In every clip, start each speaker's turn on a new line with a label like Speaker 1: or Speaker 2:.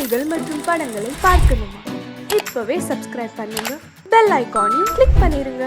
Speaker 1: செய்திகள் மற்றும் படங்களை பார்க்கணுமா? இப்பவே சப்ஸ்கிரைப் பண்ணுங்க, பெல் ஐகானையும் கிளிக் பண்ணிருங்க.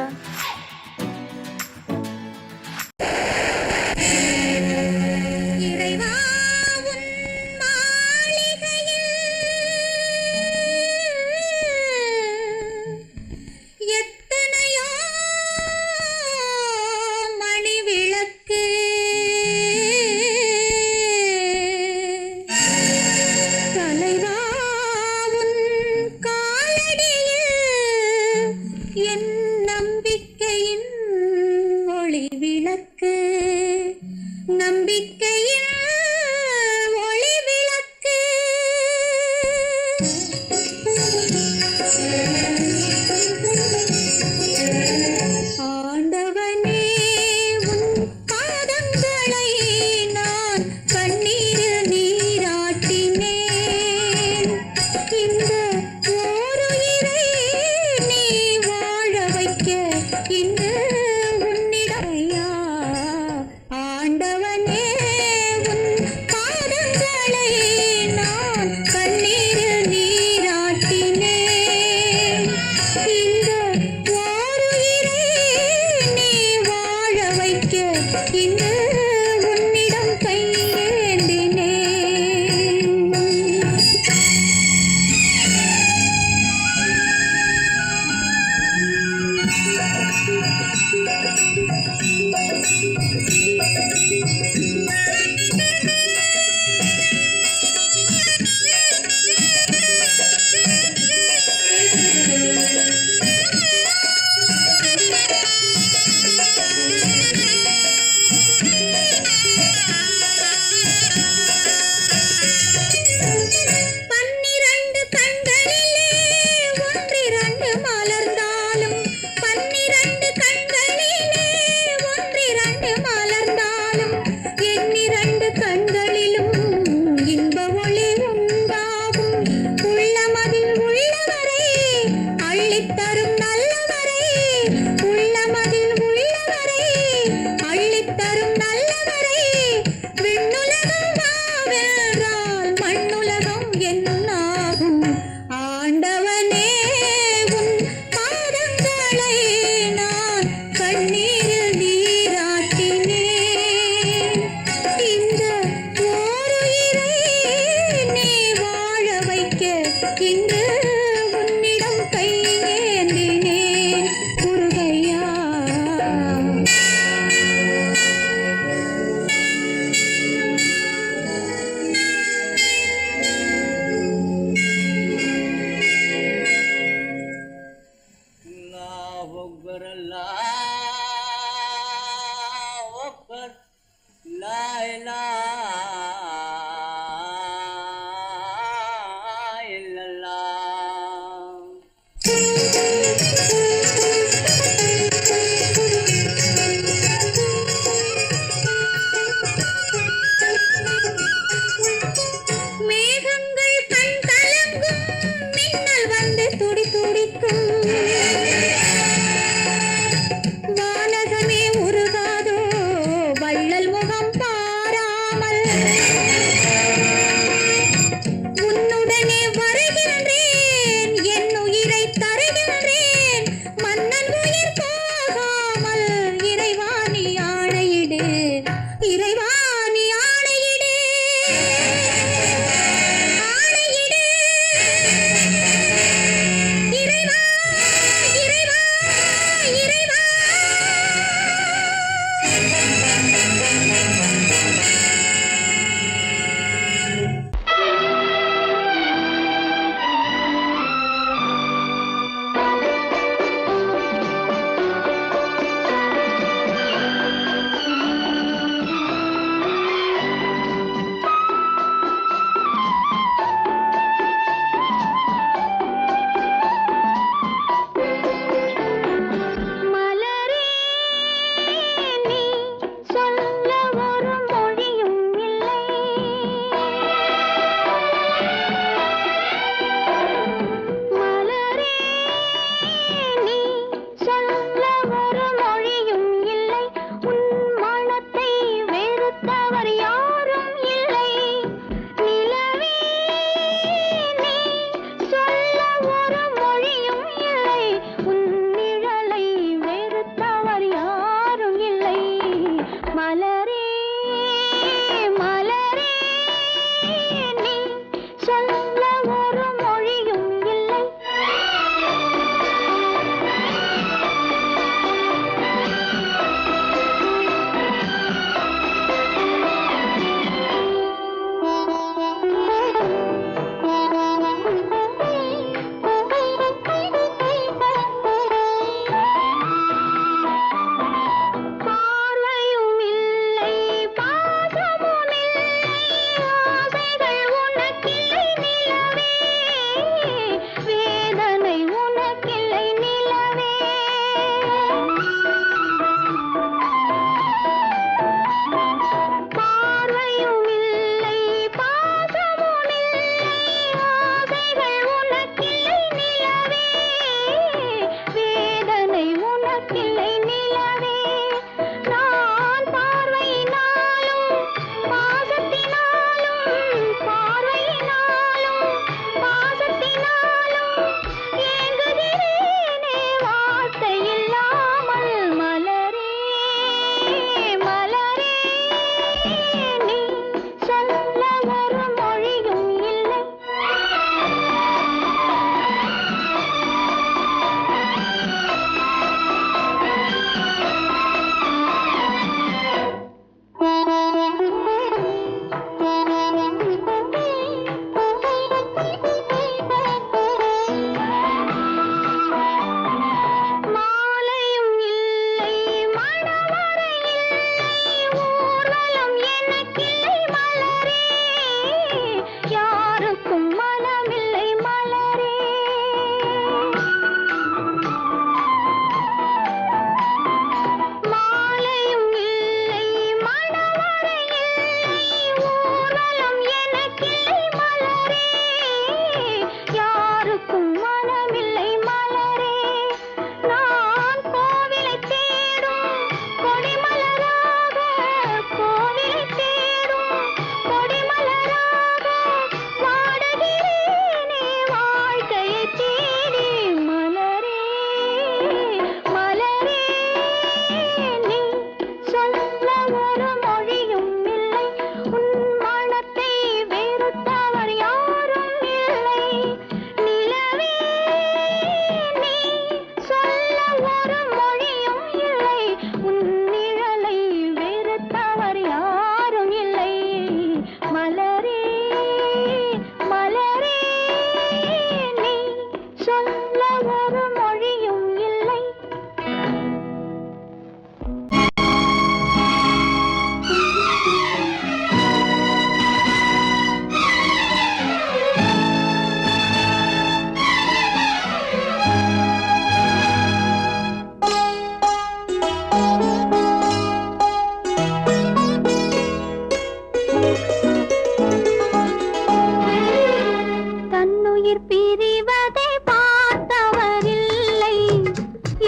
Speaker 2: தன்னுயிர் பிரிவதை பார்த்தவரில்லை,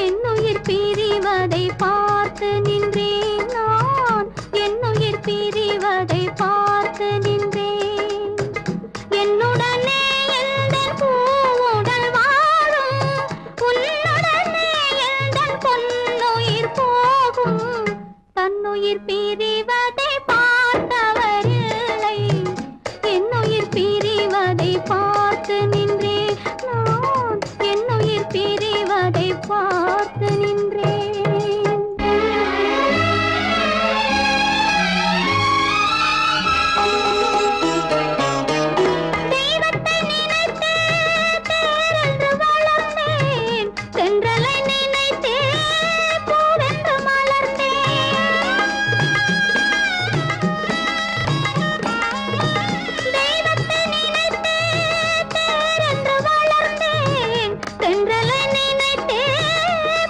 Speaker 2: என்னுயிர் பிரிவதை பார்த்து நின்றேன் நான், என்னுயிர் பிரிவதை பார்த்து நின்றேன். என்னுடனே எந்தன் பூவுடல் வாழும், உன்னுடனே எந்தன் பொன்னுயிர் போகும். தன்னுயிர் பிரிவதை பார்த்தவரில்லை, என்னுயிர் பிரிவதை பார்த்து நின்றேன் நான், என்னுயிர் பிரிவதை பார்த்து நின்றேன். தெய்வத்தை நினைத்தே தேரென்று வளர்ந்தேன், தென்றலை நினைத்தே பூவென்று மலர்ந்தேன். தெய்வத்தை நினைத்தே தேரென்று வளர்ந்தேன், தென்றலை நினைத்தே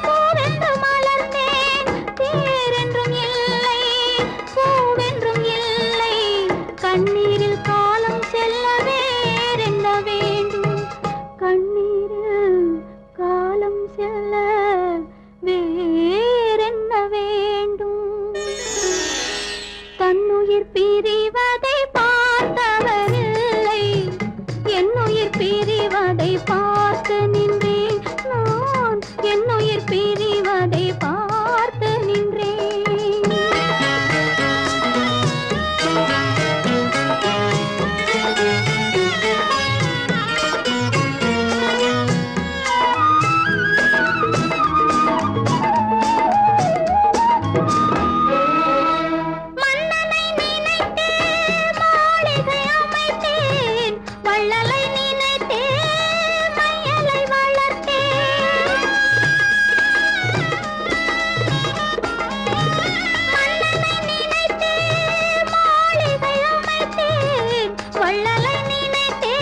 Speaker 2: பூவென்று மலர்ந்தேன். தேரென்றும் இல்லை, பூவென்றும் இல்லை, கண்ணீரில் காலம் செல்ல வேறென்ன வேண்டும், கண்ணீரில் காலம் செல்ல வேறென்ன வேண்டும். தன்னுயிர் பிரிவதை பார்த்தவரில்லை, என்னுயிர் பிரிவதை பார்த்து நின்றேன் நான், என்னுயிர் பிரிவதை பார்த்து நின்றேன். மன்னனை நினைத்தே மாளிகை அமைத்தேன், வள்ளலை நினைத்தே மையலை வளர்த்தேன். மன்னனை நினைத்தே மாளிகை அமைத்தேன், வள்ளலை நினைத்தே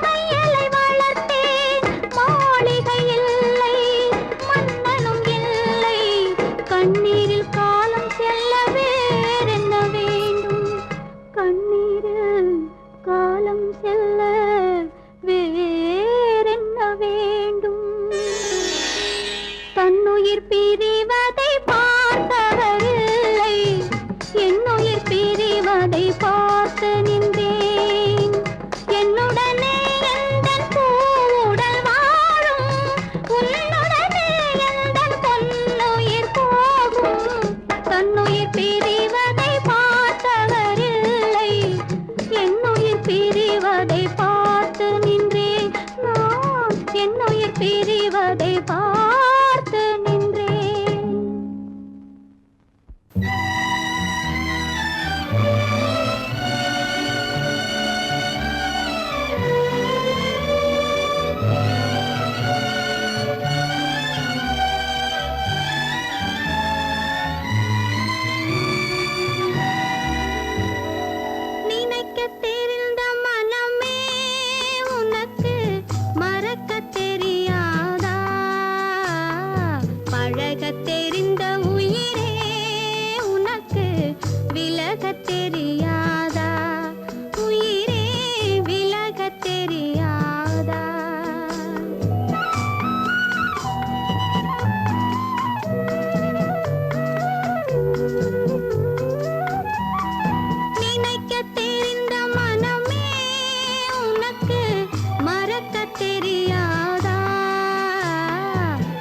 Speaker 2: மையலை வளர்த்தேன். மாளிகை இல்லை, மன்னனும் இல்லை, கண்ணீரில் காலம் செல்ல வேறென்ன வேண்டும், கண்ணீரில் காலம் செல்ல வேறென்ன வேண்டும். தன்னுயிர் பிரிவதை பார்த்தவரில்லை, என்னுயிர் பிரிவதை பார்த்து நின்றேன். என்னுடனே எந்தன் பூவுடல் வாழும், உன்னுடனே எந்தன் பொன்னுயிர் போகும். தன்னுயிர் பிரிவதை பார்த்தவரில்லை, என்னுயிர் பிரிவதை பார்த்து நின்றேன் நான், என்னுயிர் பிரிவதை பார்த்து நின்றேன். நினைக்கத் தெரிந்த மனமே உனக்கு மறக்கத் தெரியாதா, பழகத் தெரிந்த உயிரே உனக்கு விலகத் தெரியாதா, உயிரே விலகத் தெரியாதா. நினைக்கத் தெரிந்த மனமே உனக்கு மறக்கத் தெரியாதா,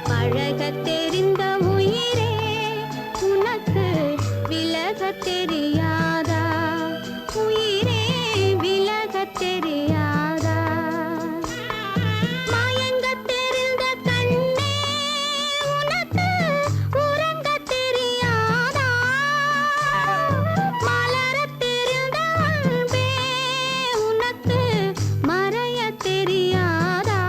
Speaker 2: பழகத் தெரிந்த உயிரே உனக்கு விலகத் தெரியாதா, உயிரே விலகத் தெரியாதா. மயங்கத் தெரிந்த கண்ணே உனக்கு உறங்கத் தெரியாதா, மலரத் தெரிந்த அன்பே உனக்கு மறையத் தெரியாதா,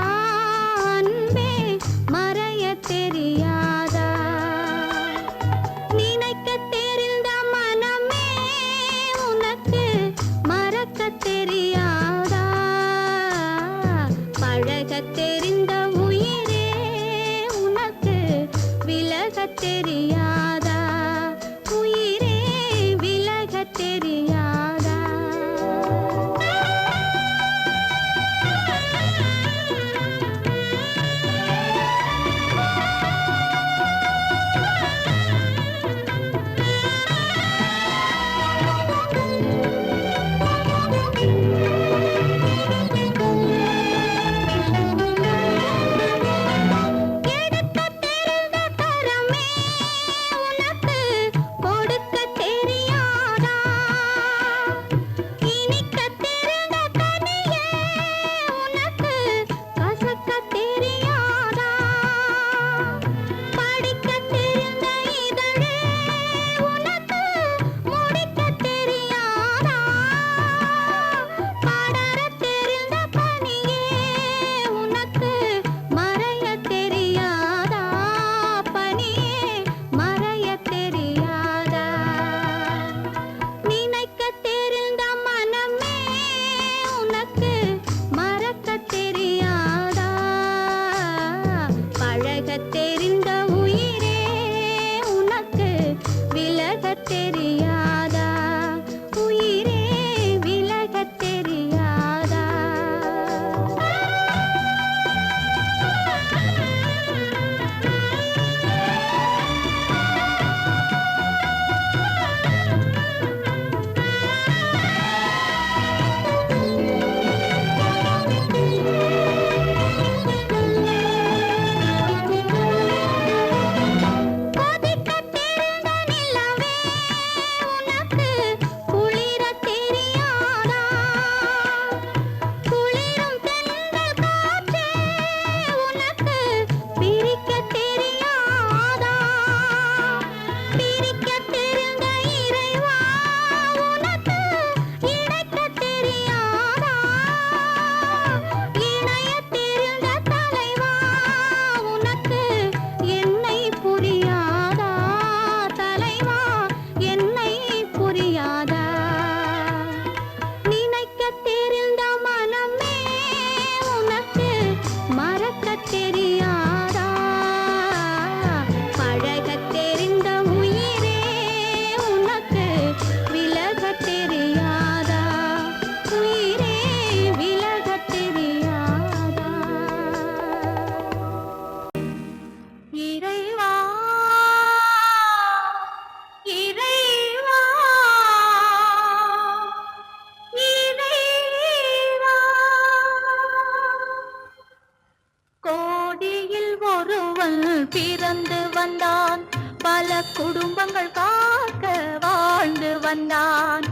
Speaker 2: பிறந்து வந்தான். பல குடும்பங்கள் காக்க வாழ்ந்து வந்தான்.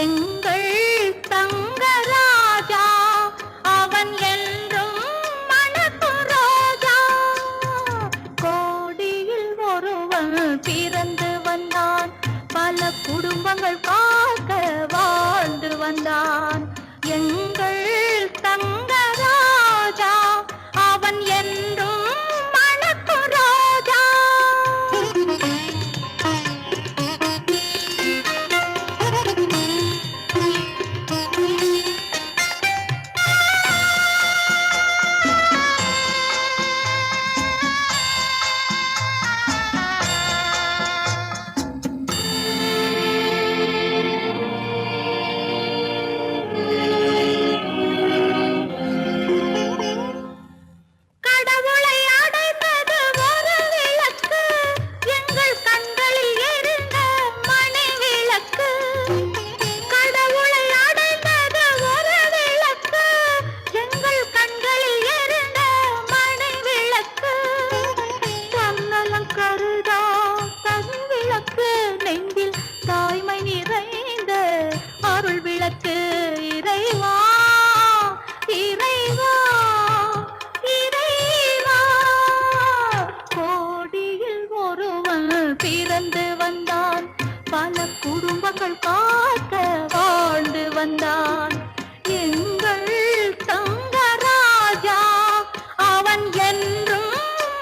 Speaker 2: எங்கள் தங்கராஜா அவன் என்றும் மணக்கும் ரோஜா. கோடியில் ஒருவன் பிறந்து வந்தான். பல குடும்பங்கள் காக்க வாழ்ந்து வந்தான். எங்கள் தங்கராஜா அவன் என்றும் மணக்கும் ரோஜா. கடவுளை அடைந்தது ஒரு விளக்கு, எங்கள் கண்களில் எரிந்த மணி விளக்கு. கடவுளை அடைந்தது ஒரு விளக்கு, எங்கள் கண்களில் எரிந்த மணி விளக்கு. தன்னலம் கருதா தனி விளக்கு, நெஞ்சில் தாய்மை நிறைந்த அருள் விளக்கு. இறைவா இறைவா இறைவா. கோடியில் ஒருவன் பிறந்து வந்தான். பல குடும்பங்கள் காக்க வாழ்ந்து வந்தான். எங்கள் தங்கராஜா அவன் என்றும்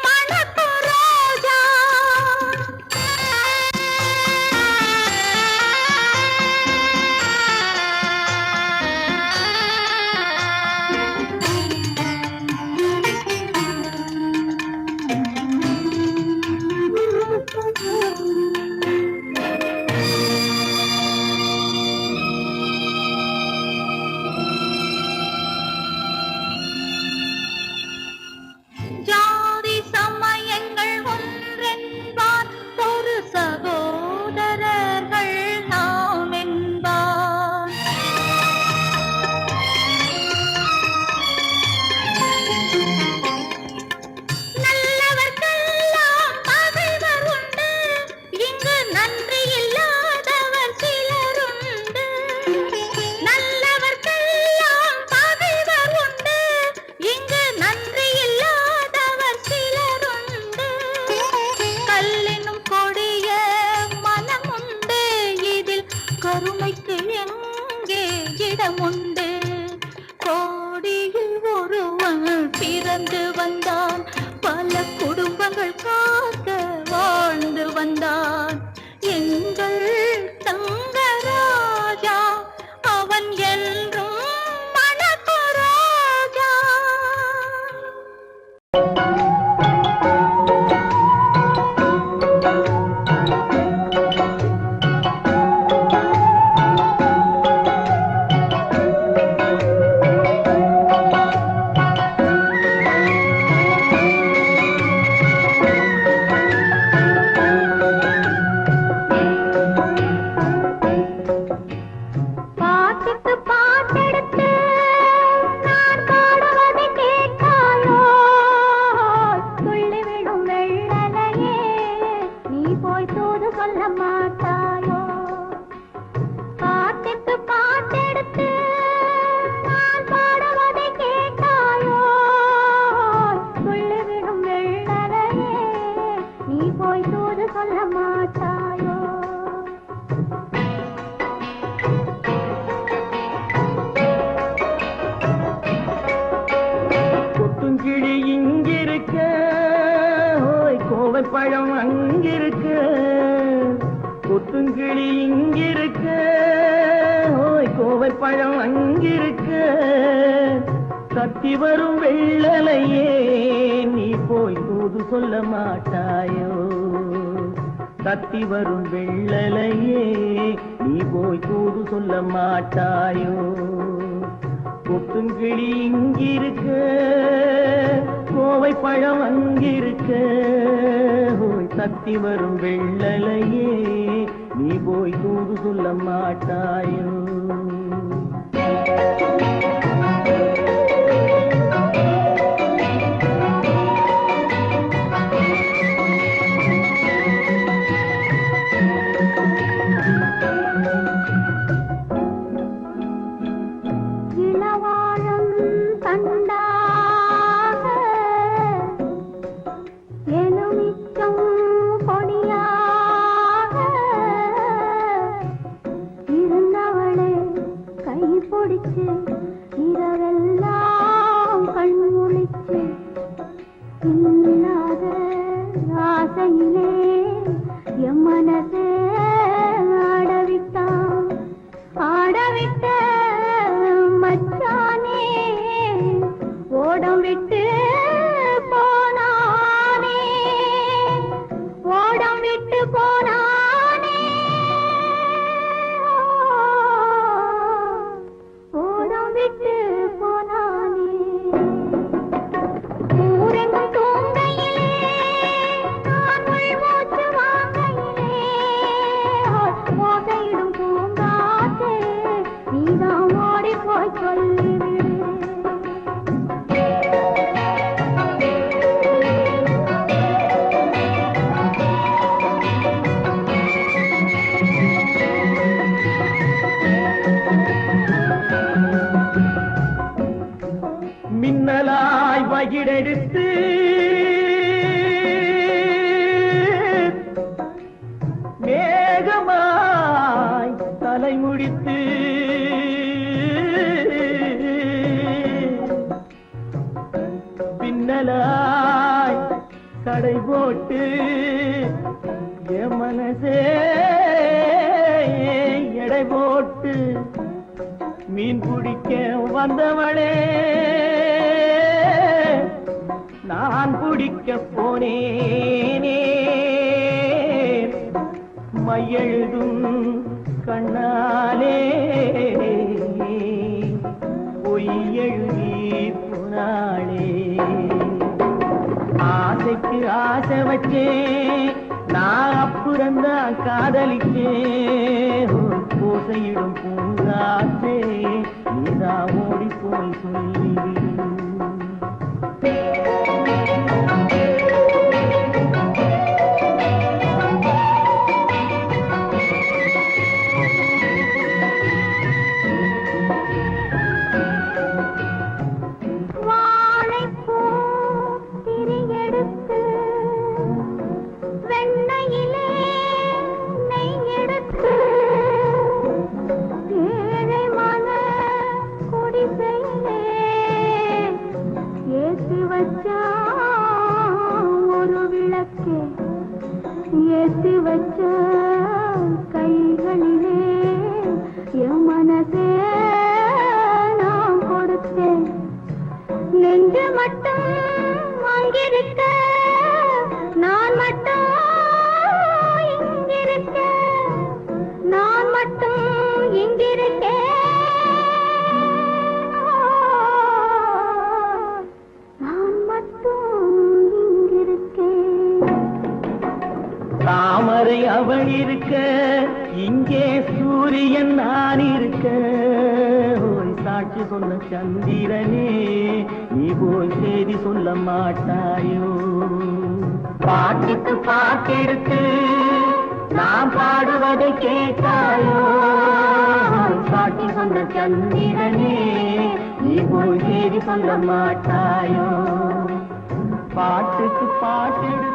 Speaker 2: மணக்கும் ரோஜா. ஜாதி சமயங்கள் ஒன்றென்பார், ஒரு சகோதரர்கள் நாம் என்பார். நல்லவர்க்கெல்லாம் பகைவர் உண்டு, இங்கு நன்றி இல்லாதவர் சிலருண்டு. நல்லவர்க்கெல்லாம் பகைவர் உண்டு, இங்கு நன்றி இல்லாதவர் சிலருண்டு. கல்லினும் கொடிய மனமுண்டு, இதில் கருணைக்கு எங்கே இடமுண்டு. கோடியில் ஒருவன் பிறந்து வந்தான். பல குடும்பங்கள் காக்க வாழ்ந்து வந்தான். எங்கள் தங்கராஜா அவன் என்றும் மணக்கும் ரோஜா. பாட்டுக்கு பாட்டெடுத்து நான் பாடுவதை கேட்காயோ? துள்ளி விடும் வெள்ளலையே, நீ போய் தூது சொல்ல மாட்டாயோ? பாட்டுக்கு பாட்டெடுத்து நான் பாடுவதை கேட்காயோ? துள்ளி விடும் வெள்ளலையே, நீ போய் தூது சொல்ல மாட்டாயோ?
Speaker 3: கொத்துங்கிளி இங்கிருக்க, ஓய் கோவை பழம் அங்கிருக்க. கொத்துங்கிளி இங்கிருக்க, ஓய் கோவை பழம் அங்கிருக்க. கத்தி வரும் வெள்ளலையே, நீ போய் தூது சொல்ல மாட்டாயோ? கத்தி வரும் வெள்ளலையே, நீ போய் தூது சொல்ல மாட்டாயோ? கொத்துங்கிளி இங்கிருக்க, கோவை பழம் அங்கிருக்க. ஓய் தத்தி வரும் வெள்ளலையே, நீ போய் தூது சொல்ல மாட்டாயோ? மின்னலாய் வகிடெடுத்து மேகமாய் தலைமுடித்து பின்னலாய் கடை போட்டு என் மனசே எடை போட்டு மீன் பிடிக்க வந்தவளே நான் பிடிக்க போனேனே மையெழுதும் கண்ணாலே பொய் எழுதி போனாளே ஆசைக்கு ஆசை வச்சேன் நான் அப்புறந்தான் காதலிச்சேன் பூசையிடும் பூங்காற்றே நீதா ஓடி போய் சொல்லி
Speaker 2: ஒரு விளக்கே ஏற்றி வச்ச கைகளிலே என் மனசே நான் கொடுத்தேன் நெஞ்சு மட்டும் அங்கிருக்க நான் மட்டும் இங்கிருக்க நான் மட்டும் இங்கிருக்கேன்
Speaker 3: தாமரை அவள் இருக்க இங்கே சூரியன் நான் இருக்க சாட்சி சொன்ன சந்திரனே நீ போய் செய்தி சொல்ல மாட்டாயோ பாட்டுக்கு பாட்டெடுத்து நான் பாடுவதை கேட்டாயோ சாட்சி சொன்ன சந்திரனே நீ போய் செய்தி சொல்ல மாட்டாயோ பாட்டுக்கு பாட்டெடுத்து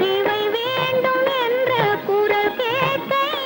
Speaker 2: இவை வேண்டும் என்ற குரல் கேட்டேன்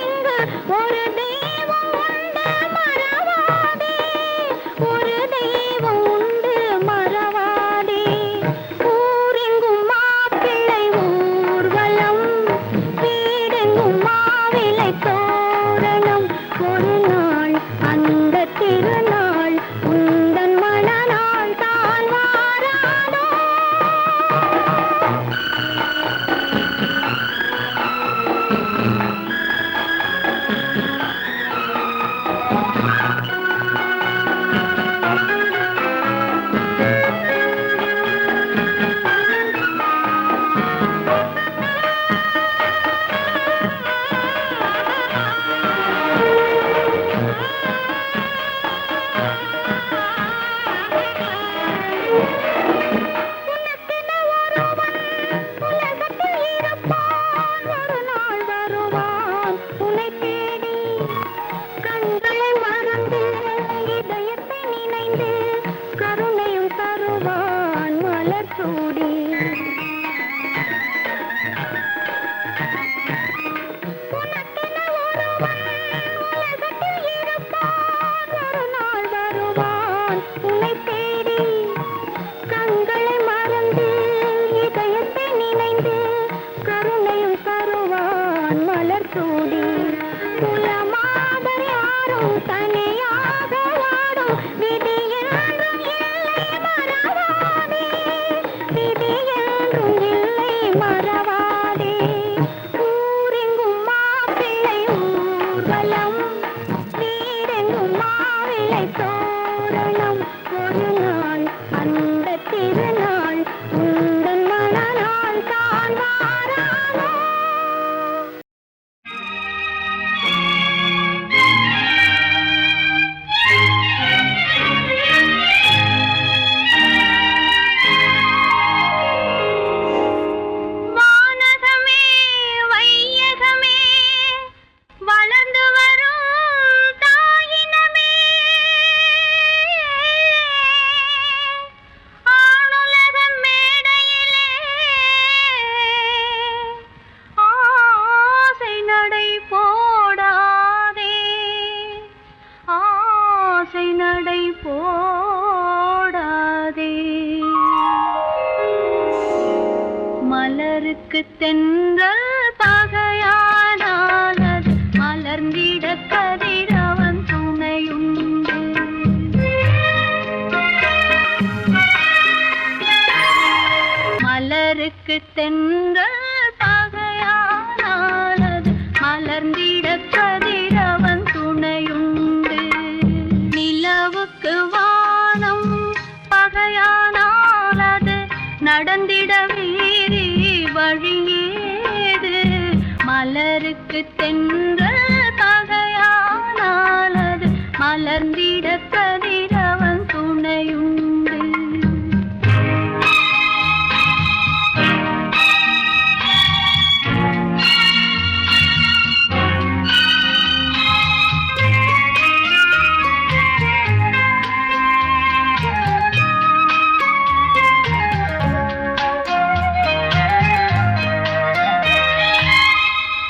Speaker 2: சூடி குலமாதர் யாரும் தனியாக வாடும் விதி என்றும் இல்லை மறவாதே விதி என்றும் இல்லை மறவாதே ஊரெங்கும் மாப்பிள்ளை ஊர்வலம் வீடெங்கும் மாவிளை தோரணம் ஒரு நாள் அந்த திருநாள் உந்தன் மனநாள் தான் வாரானோ வானகமே வையகமே வளர்ந்து வரும் தாயினமே ஆணுலக மேடையிலே ஆசை நடை போடாதே ஆசை நடை போடாதே மலருக்கு தென்றல் பகையானால் அது மலர்ந்திட கதிரவன் துணையுண்டு மலருக்கு தென்றல் பகையானால் அது மலர்ந்திட கதிரவன் துணையுண்டு நிலவுக்கு வானம் பகையானால் அது நடந்திட வேறு வழியேது மலருக்கு தென்றல் பகையானால் அது மலர்ந்திட கதிரவன் துணையுண்டு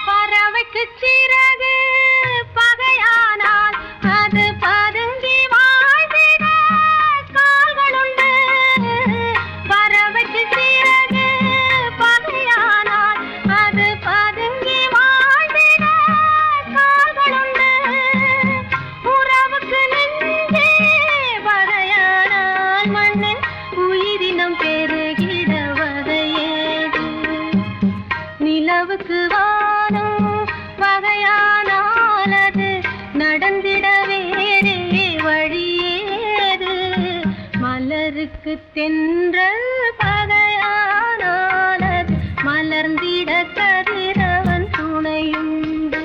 Speaker 2: பறவைக்கு சிறகு பகையானால் அது பதுங்கி வாழ்ந்திட கால்களுண்டு பறவைக்கு சிறகு பகையானால் அது பதுங்கி வாழ்ந்திட கால்களுண்டு உறவுக்கு நெஞ்சே பகையானால் மண்ணில் உயிரினம் பெருகிட வகையேது நிலவுக்கு வானம் பகையானால் அது நடந்திட வேறே வழியேது மலருக்கு தென்றல் பகையானால் அது மலர்ந்திட கதிரவன் துணையுண்டு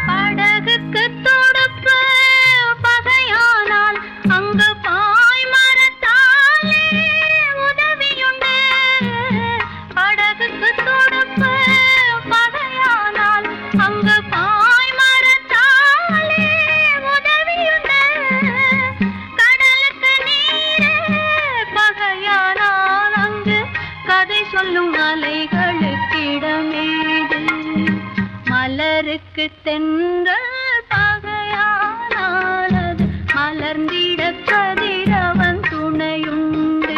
Speaker 2: படகுக்கு துடுப்பு பகையானால் அங்கு பாய்மரத்தாலே உதவியுண்டு படகுக்கு துடுப்பு பகையானால் அங்கு பாய்மரத்தாலே உதவியுண்டு கடலுக்கு நீரே பகையானால் அங்கு கதை சொல்லும் அலைகளுக்கிடமேது மலருக்கு தென்றல் பகையானால் அது மலர்ந்திட கதிரவன் துணையுண்டு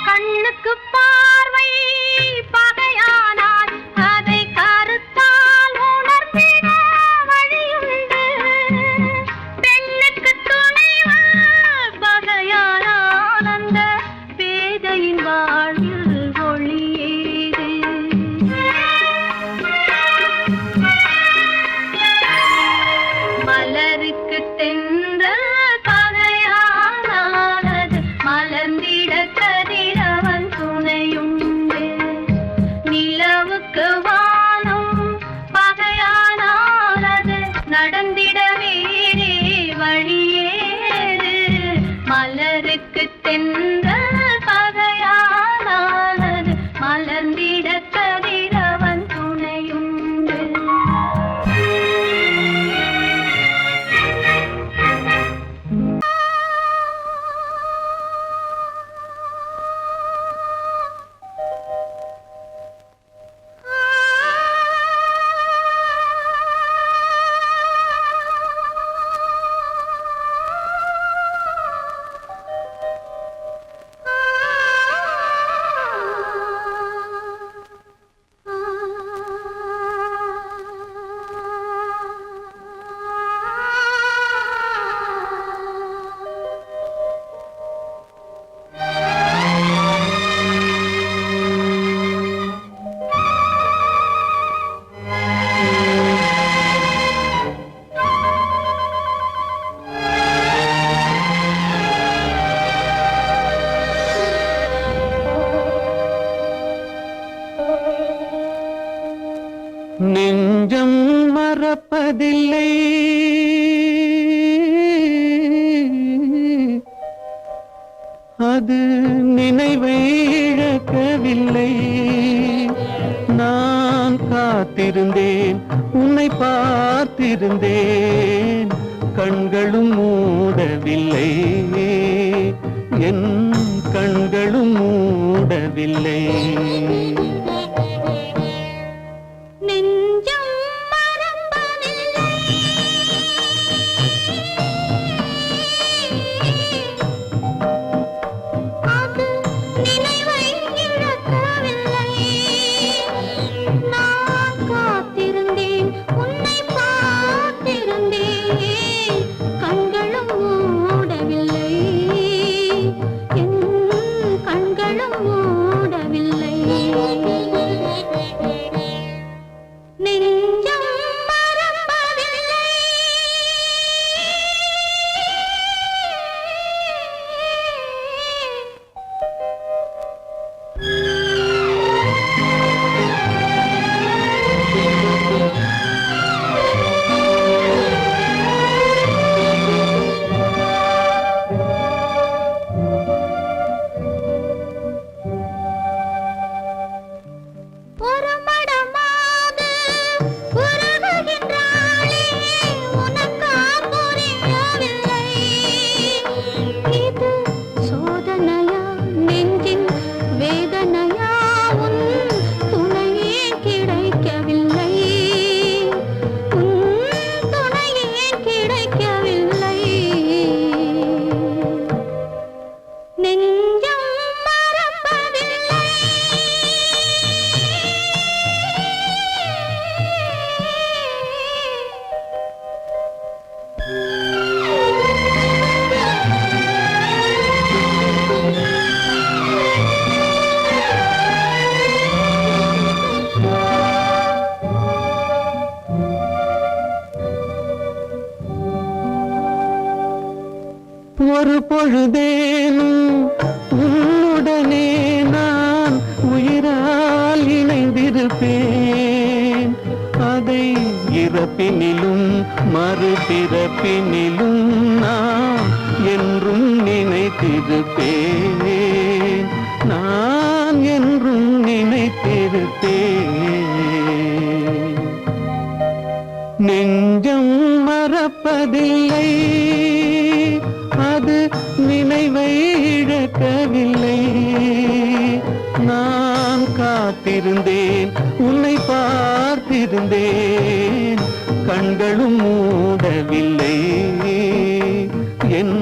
Speaker 2: கண்ணுக்கு தென்றல் பகையானது மலர்ந்திட கதிரவன் துணையுண்டு.
Speaker 3: நெஞ்சம் மறப்பதில்லை, அது நினைவை இழக்கவில்லை. நான் காத்திருந்தேன், உன்னை பார்த்திருந்தேன், கண்களும் மூடவில்லை, என் கண்களும் மூடவில்லை. ஒரு பொழுதேனும் உன்னுடனே நான் உயிரால் இணைந்திருப்பேன். அதை இறப்பினிலும் மறுபிறப்பினிலும் நான் என்றும் நினைத்திருப்பேன், நான் என்றும் நினைத்திருப்பேன். நெஞ்சம் மறப்பதில்லை, அது நினைவை இழக்கவில்லை. நான் காத்திருந்தேன், உன்னை பார்த்திருந்தேன், கண்களும் மூடவில்லை, என்